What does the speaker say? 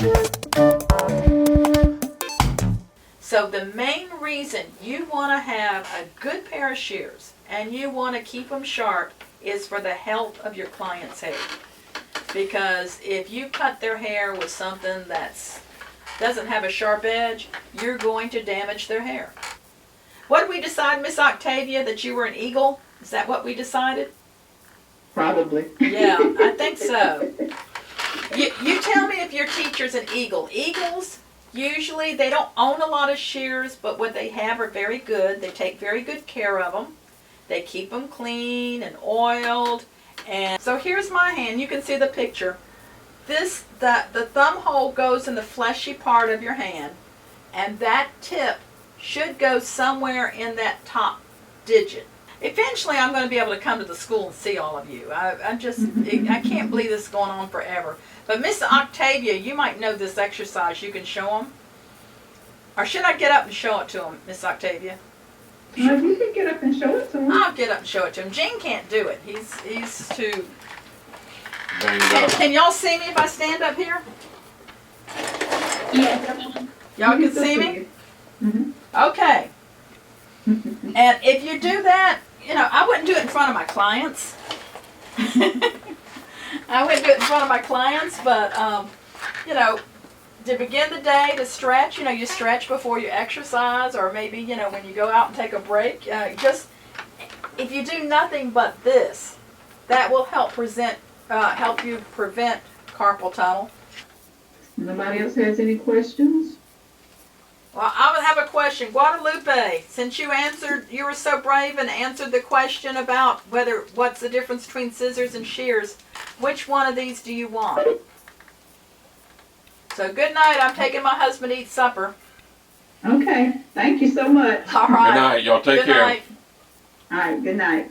So the main reason you want to have a good pair of shears and you want to keep them sharp is for the health of your client's hair. Because if you cut their hair with something that doesn't have a sharp edge, you're going to damage their hair. What did we decide, Miss Octavia, that you were an eagle? Is that what we decided? Probably. Yeah, I think so. You tell me if your teacher's an eagle. Eagles, usually they don't own a lot of shears, but what they have are very good. They take very good care of them. They keep them clean and oiled. And so here's my hand. You can see the picture. The thumb hole goes in the fleshy part of your hand, and that tip should go somewhere in that top digit. Eventually, I'm going to be able to come to the school and see all of you. I can't believe this is going on forever. But Miss Octavia, you might know this exercise. You can show them. Or should I get up and show it to them, Miss Octavia? You can get up and show it to him. I'll get up and show it to him. Gene can't do it. He's too... Can y'all see me if I stand up here? Yeah. Y'all can see me? Mm-hmm. Okay. And if you do that, I wouldn't do it in front of my clients. I wouldn't do it in front of my clients, but, to begin the day, to stretch, you stretch before you exercise, or maybe, when you go out and take a break. If you do nothing but this, that will help you prevent carpal tunnel. Nobody else has any questions? Well, I would have a question. Guadalupe, since you were so brave and answered the question about what's the difference between scissors and shears, which one of these do you want? So good night. I'm taking my husband to eat supper. Okay. Thank you so much. All right. Good night. Y'all take care. Good night. All right. Good night.